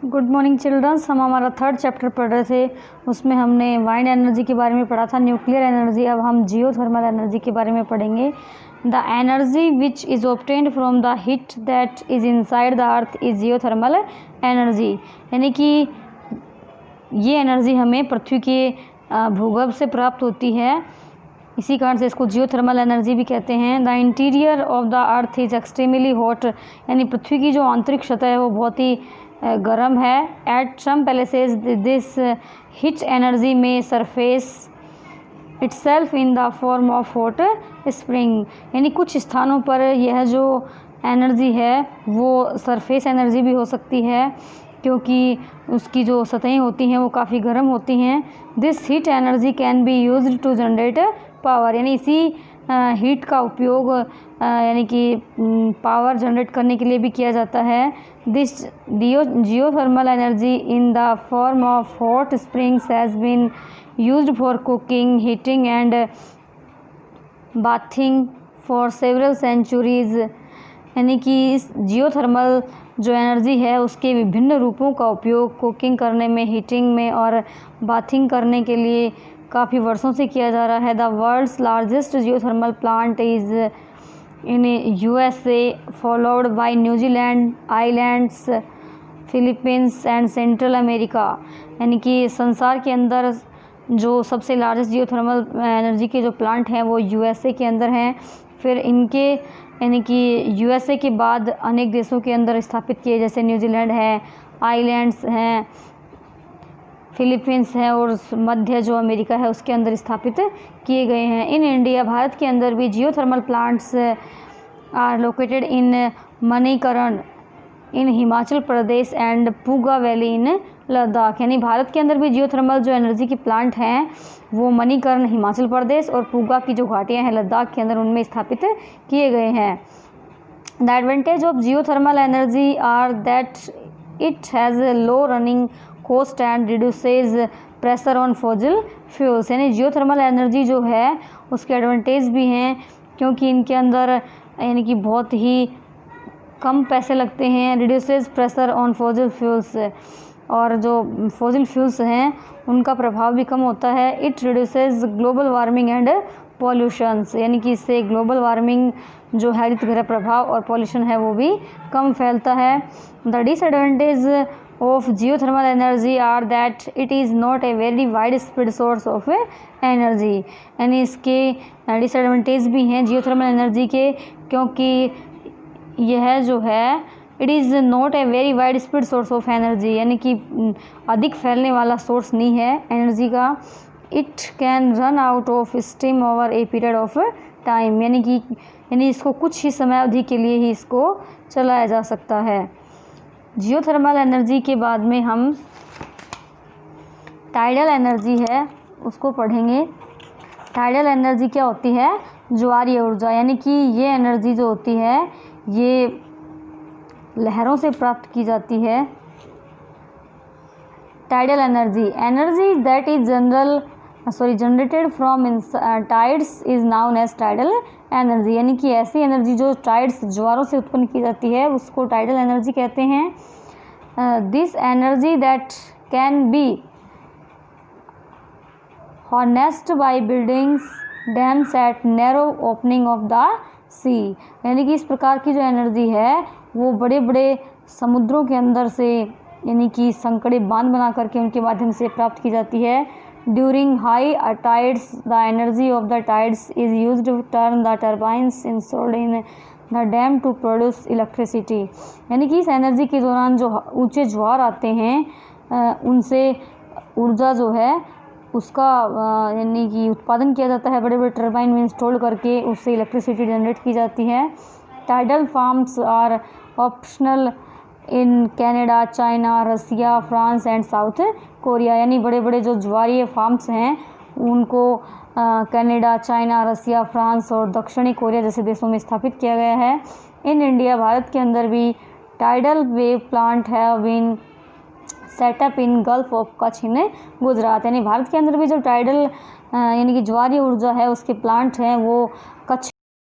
Good morning children's. हम हमारा third chapter पढ़ रहे थे, उसमें हमने वाइंड एनर्जी के बारे में पढ़ा था, न्यूक्लियर एनर्जी। अब हम जियोथर्मल एनर्जी के बारे में पढ़ेंगे। The energy which is obtained from the heat that is inside the earth is geothermal energy. यानी कि ये एनर्जी हमें पृथ्वी के भूगर्भ से प्राप्त होती है, इसी कारण से इसको जियोथर्मल एनर्जी भी कहते हैं। The interior of the earth is extremely hot, यानी पृथ्वी की जो आंतरिक सतह है वो बहुत ही गर्म है। At some places this heat energy may surface itself in the form of hot spring, यानी कुछ स्थानों पर यह जो एनर्जी है वो सरफेस एनर्जी भी हो सकती है, क्योंकि उसकी जो सतहें होती हैं वो काफ़ी गर्म होती हैं। This heat energy can be used to generate power, यानी इसी हीट का उपयोग यानी कि पावर जनरेट करने के लिए भी किया जाता है। This geothermal energy in the form of hot springs has been used for cooking, heating and bathing for several centuries, यानी कि इस जियोथर्मल जो एनर्जी है उसके विभिन्न रूपों का उपयोग कुकिंग करने में, हीटिंग में और बाथिंग करने के लिए काफ़ी वर्षों से किया जा रहा है। The world's largest geothermal plant is in USA, followed by New Zealand, islands, Philippines and Central America, यानी कि संसार के अंदर जो सबसे लार्जेस्ट जियोथर्मल एनर्जी के जो प्लांट हैं वो USA के अंदर हैं। फिर इनके यानी कि USA के बाद अनेक देशों के अंदर स्थापित किए, जैसे न्यूजीलैंड है, आइलैंड्स हैं, फिलीपींस है और मध्य जो अमेरिका है उसके अंदर स्थापित किए गए हैं। इन इंडिया, भारत के अंदर भी geothermal plants are located in Manikaran in Himachal Pradesh and Puga valley in Ladakh, यानी भारत के अंदर भी जियोथर्मल जो एनर्जी के प्लांट हैं वो मणिकर्ण हिमाचल प्रदेश और पूगा की जो घाटियाँ हैं लद्दाख के अंदर उनमें स्थापित किए गए हैं। The advantage of geothermal energy are that it has a low running cost and reduces pressure on fossil fuels, यानी जियोथर्मल एनर्जी जो है उसके एडवांटेज भी हैं, क्योंकि इनके अंदर यानी कि बहुत ही कम पैसे लगते हैं। Reduces pressure on fossil fuels, और जो फॉसिल फ्यूल्स हैं उनका प्रभाव भी कम होता है। It reduces global warming and pollutions, यानी कि इससे ग्लोबल वार्मिंग जो है हरितगृह प्रभाव और पॉल्यूशन है वो भी कम फैलता है। The disadvantage of geothermal energy are that it is not a very wide spread source of energy, यानी इसके डिसएडवांटेज भी हैं जियोथर्मल एनर्जी के, क्योंकि यह जो है it is not a very wide spread source of energy, यानी कि अधिक फैलने वाला सोर्स नहीं है एनर्जी का। It can run out of steam over a period of time, यानी इसको कुछ ही समय अवधि के लिए ही इसको चलाया जा सकता है। जियोथर्मल एनर्जी के बाद में हम टाइडल एनर्जी है उसको पढ़ेंगे। टाइडल एनर्जी क्या होती है? ज्वारीय ऊर्जा, यानी कि ये एनर्जी जो होती है ये लहरों से प्राप्त की जाती है। Tidal energy that is generated from tides is known as tidal energy, यानी कि ऐसी एनर्जी जो टाइड्स ज्वारों से उत्पन्न की जाती है उसको टाइडल एनर्जी कहते हैं। This energy that can be harnessed by buildings dams at narrow opening of the sea, यानी कि इस प्रकार की जो एनर्जी है वो बड़े बड़े समुद्रों के अंदर से यानी कि संकड़े बांध बना करके उनके माध्यम से प्राप्त की जाती है। During high tides the energy of the tides is used to turn the turbines installed in the dam to produce electricity, यानी कि इस एनर्जी के दौरान जो ऊंचे ज्वार आते हैं उनसे ऊर्जा जो है उसका यानी कि उत्पादन किया जाता है, बड़े बड़े टर्बाइन में इंस्टॉल करके उससे इलेक्ट्रिसिटी जनरेट की जाती है। Tidal farms are optional in Canada, China, Russia, France and South Korea, यानी बड़े बड़े जो ज्वारीय फार्म्स हैं उनको कनाडा, चाइना, रसिया, फ्रांस और दक्षिणी कोरिया जैसे देशों में स्थापित किया गया है। इन इंडिया, भारत के अंदर भी tidal wave plant have been set up in gulf of Kutch in Gujarat, यानी भारत के अंदर भी जो टाइडल यानी कि ज्वारीय ऊर्जा है उसके प्लांट हैं वो